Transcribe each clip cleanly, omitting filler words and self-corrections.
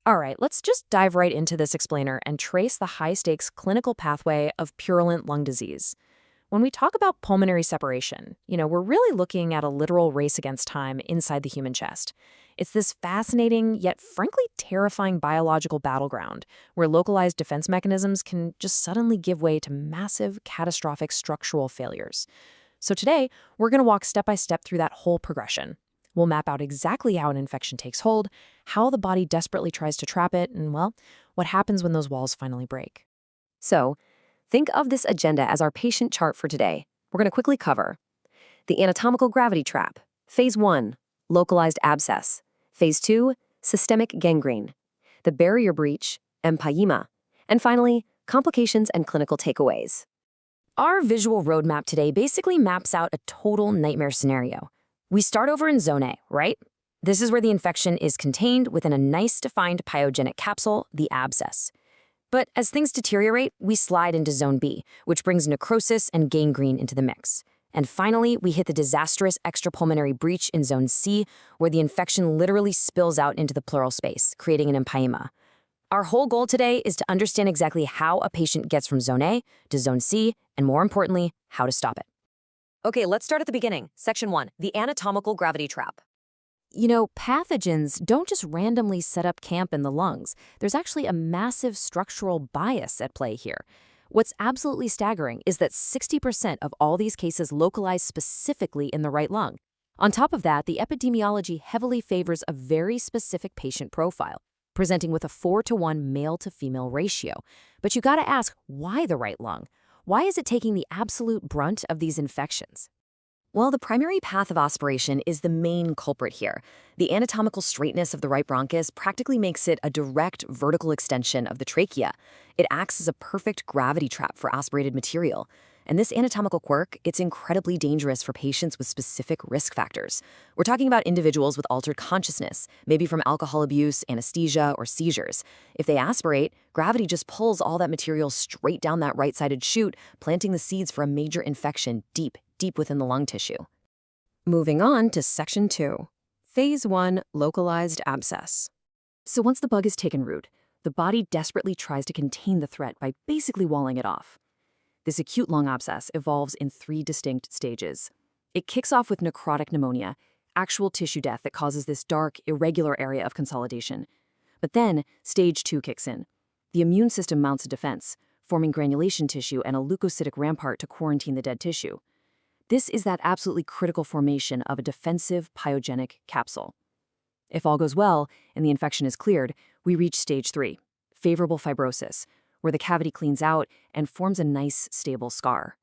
All right, let's just dive right into this explainer and trace the high-stakes clinical pathway of purulent lung disease. When we talk about pulmonary separation, we're really looking at a literal race against time inside the human chest. It's this fascinating yet frankly terrifying biological battleground where localized defense mechanisms can just suddenly give way to massive, catastrophic structural failures. So today, we're going to walk step by step through that whole progression. We'll map out exactly how an infection takes hold, how the body desperately tries to trap it, and, well, what happens when those walls finally break. So, think of this agenda as our patient chart for today. We're going to quickly cover the anatomical gravity trap, Phase 1, localized abscess, Phase 2, systemic gangrene, the barrier breach, empyema, and finally, complications and clinical takeaways. Our visual roadmap today basically maps out a total nightmare scenario. We start over in Zone A, right? This is where the infection is contained within a nice defined pyogenic capsule, the abscess. But as things deteriorate, we slide into Zone B, which brings necrosis and gangrene into the mix. And finally, we hit the disastrous extrapulmonary breach in Zone C, where the infection literally spills out into the pleural space, creating an empyema. Our whole goal today is to understand exactly how a patient gets from Zone A to Zone C, and more importantly, how to stop it. Okay, let's start at the beginning. Section 1, the anatomical gravity trap. Pathogens don't just randomly set up camp in the lungs. There's actually a massive structural bias at play here. What's absolutely staggering is that 60% of all these cases localize specifically in the right lung. On top of that, the epidemiology heavily favors a very specific patient profile, presenting with a 4-to-1 male-to-female ratio. But you gotta ask, why the right lung? Why is it taking the absolute brunt of these infections? Well, the primary path of aspiration is the main culprit here. The anatomical straightness of the right bronchus practically makes it a direct vertical extension of the trachea. It acts as a perfect gravity trap for aspirated material. And this anatomical quirk, it's incredibly dangerous for patients with specific risk factors. We're talking about individuals with altered consciousness, maybe from alcohol abuse, anesthesia, or seizures. If they aspirate, gravity just pulls all that material straight down that right-sided chute, planting the seeds for a major infection deep within the lung tissue. Moving on to Section 2, Phase 1, localized abscess. So once the bug has taken root, the body desperately tries to contain the threat by basically walling it off. This acute lung abscess evolves in 3 distinct stages. It kicks off with necrotic pneumonia, actual tissue death that causes this dark, irregular area of consolidation. But then, Stage 2 kicks in. The immune system mounts a defense, forming granulation tissue and a leukocytic rampart to quarantine the dead tissue. This is that absolutely critical formation of a defensive pyogenic capsule. If all goes well and the infection is cleared, we reach Stage 3, favorable fibrosis, where the cavity cleans out and forms a nice, stable scar.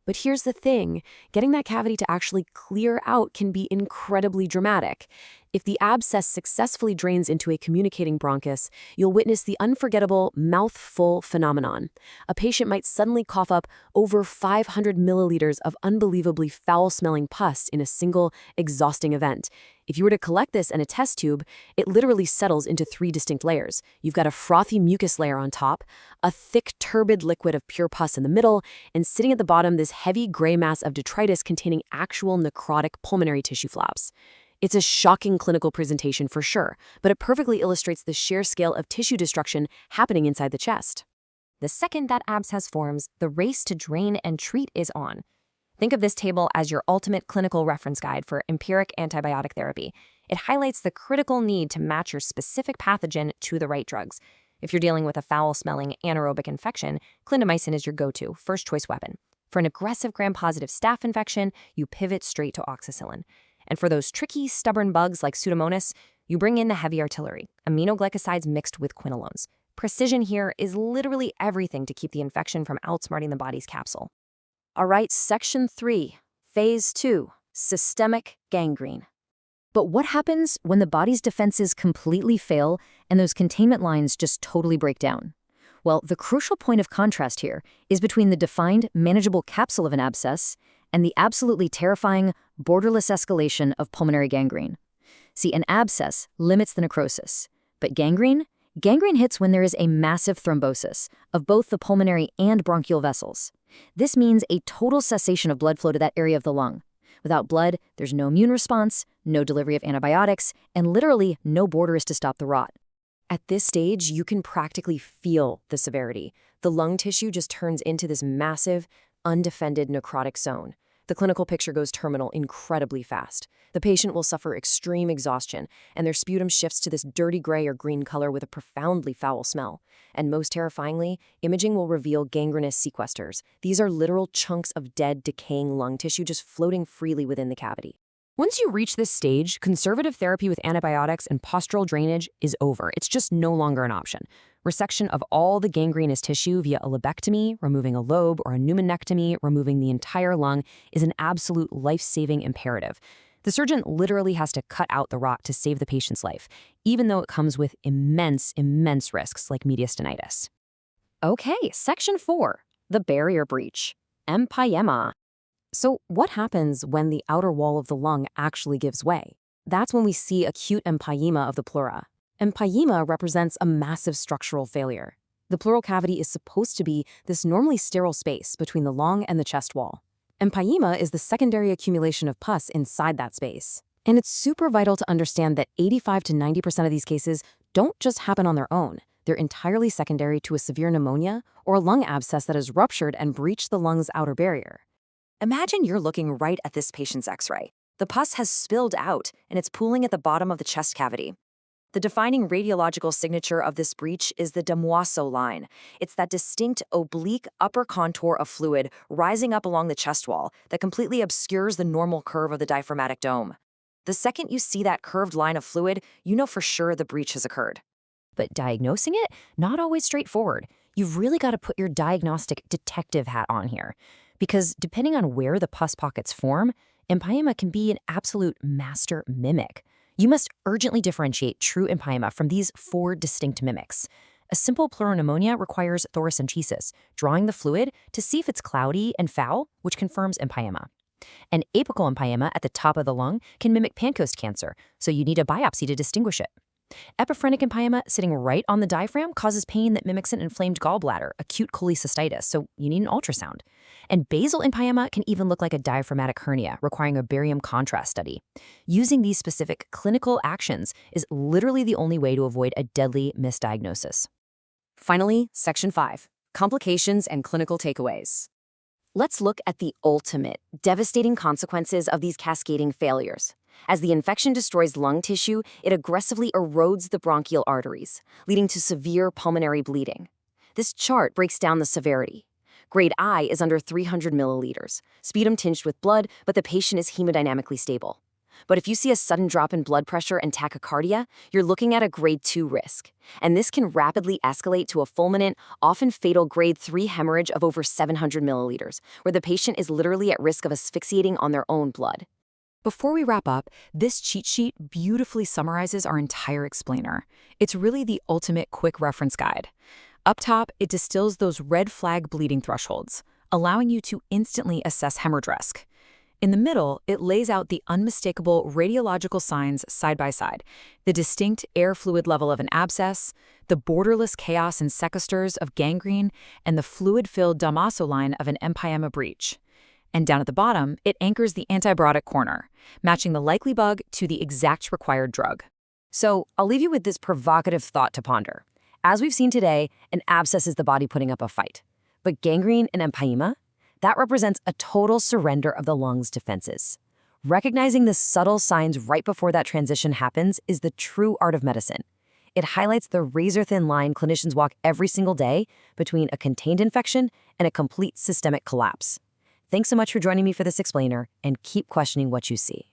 But here's the thing, getting that cavity to actually clear out can be incredibly dramatic. If the abscess successfully drains into a communicating bronchus, you'll witness the unforgettable mouth-full phenomenon. A patient might suddenly cough up over 500 milliliters of unbelievably foul-smelling pus in a single, exhausting event. If you were to collect this in a test tube, it literally settles into 3 distinct layers. You've got a frothy mucus layer on top, a thick, turbid liquid of pure pus in the middle, and sitting at the bottom, this heavy gray mass of detritus containing actual necrotic pulmonary tissue flaps. It's a shocking clinical presentation for sure, but it perfectly illustrates the sheer scale of tissue destruction happening inside the chest. The second that abscess forms, the race to drain and treat is on. Think of this table as your ultimate clinical reference guide for empiric antibiotic therapy. It highlights the critical need to match your specific pathogen to the right drugs. If you're dealing with a foul-smelling anaerobic infection, clindamycin is your go-to, first-choice weapon. For an aggressive gram-positive staph infection, you pivot straight to oxacillin. And for those tricky, stubborn bugs like Pseudomonas, you bring in the heavy artillery, aminoglycosides mixed with quinolones. Precision here is literally everything to keep the infection from outsmarting the body's capsule. All right, Section 3, Phase 2, systemic gangrene. But what happens when the body's defenses completely fail and those containment lines just totally break down? Well, the crucial point of contrast here is between the defined, manageable capsule of an abscess and the absolutely terrifying, borderless escalation of pulmonary gangrene. See, an abscess limits the necrosis, but gangrene hits when there is a massive thrombosis of both the pulmonary and bronchial vessels. This means a total cessation of blood flow to that area of the lung. Without blood, there's no immune response, no delivery of antibiotics, and literally no borders to stop the rot. At this stage, you can practically feel the severity. The lung tissue just turns into this massive, undefended necrotic zone. The clinical picture goes terminal incredibly fast. The patient will suffer extreme exhaustion, and their sputum shifts to this dirty gray or green color with a profoundly foul smell. And most terrifyingly, imaging will reveal gangrenous sequesters. These are literal chunks of dead, decaying lung tissue just floating freely within the cavity. Once you reach this stage, conservative therapy with antibiotics and postural drainage is over. It's just no longer an option. Resection of all the gangrenous tissue via a lobectomy, removing a lobe, or a pneumonectomy, removing the entire lung, is an absolute life-saving imperative. The surgeon literally has to cut out the rot to save the patient's life, even though it comes with immense risks like mediastinitis. Okay, section 4, the barrier breach, empyema. So what happens when the outer wall of the lung actually gives way? That's when we see acute empyema of the pleura. Empyema represents a massive structural failure. The pleural cavity is supposed to be this normally sterile space between the lung and the chest wall. Empyema is the secondary accumulation of pus inside that space. And it's super vital to understand that 85 to 90% of these cases don't just happen on their own. They're entirely secondary to a severe pneumonia or a lung abscess that has ruptured and breached the lung's outer barrier. Imagine you're looking right at this patient's x-ray. The pus has spilled out, and it's pooling at the bottom of the chest cavity. The defining radiological signature of this breach is the Demoisseau line. It's that distinct oblique upper contour of fluid rising up along the chest wall that completely obscures the normal curve of the diaphragmatic dome. The second you see that curved line of fluid, you know for sure the breach has occurred. But diagnosing it, not always straightforward. You've really got to put your diagnostic detective hat on here. Because depending on where the pus pockets form, empyema can be an absolute master mimic. You must urgently differentiate true empyema from these 4 distinct mimics. A simple pleural pneumonia requires thoracentesis, drawing the fluid to see if it's cloudy and foul, which confirms empyema. An apical empyema at the top of the lung can mimic Pancoast cancer, so you need a biopsy to distinguish it. Epiphrenic empyema sitting right on the diaphragm causes pain that mimics an inflamed gallbladder, acute cholecystitis, so you need an ultrasound. And basal empyema can even look like a diaphragmatic hernia, requiring a barium contrast study. Using these specific clinical actions is literally the only way to avoid a deadly misdiagnosis. Finally, section 5, complications and clinical takeaways. Let's look at the ultimate, devastating consequences of these cascading failures. As the infection destroys lung tissue, it aggressively erodes the bronchial arteries, leading to severe pulmonary bleeding. This chart breaks down the severity. Grade I is under 300 milliliters, sputum tinged with blood, but the patient is hemodynamically stable. But if you see a sudden drop in blood pressure and tachycardia, you're looking at a grade 2 risk. And this can rapidly escalate to a fulminant, often fatal grade 3 hemorrhage of over 700 milliliters, where the patient is literally at risk of asphyxiating on their own blood. Before we wrap up, this cheat sheet beautifully summarizes our entire explainer. It's really the ultimate quick reference guide. Up top, it distills those red flag bleeding thresholds, allowing you to instantly assess hemorrhage risk. In the middle, it lays out the unmistakable radiological signs side by side, the distinct air fluid level of an abscess, the borderless chaos and sequesters of gangrene, and the fluid-filled Demoisseau line of an empyema breach. And down at the bottom, it anchors the antibiotic corner, matching the likely bug to the exact required drug. So I'll leave you with this provocative thought to ponder. As we've seen today, an abscess is the body putting up a fight. But gangrene and empyema? That represents a total surrender of the lung's defenses. Recognizing the subtle signs right before that transition happens is the true art of medicine. It highlights the razor-thin line clinicians walk every single day between a contained infection and a complete systemic collapse. Thanks so much for joining me for this explainer, and keep questioning what you see.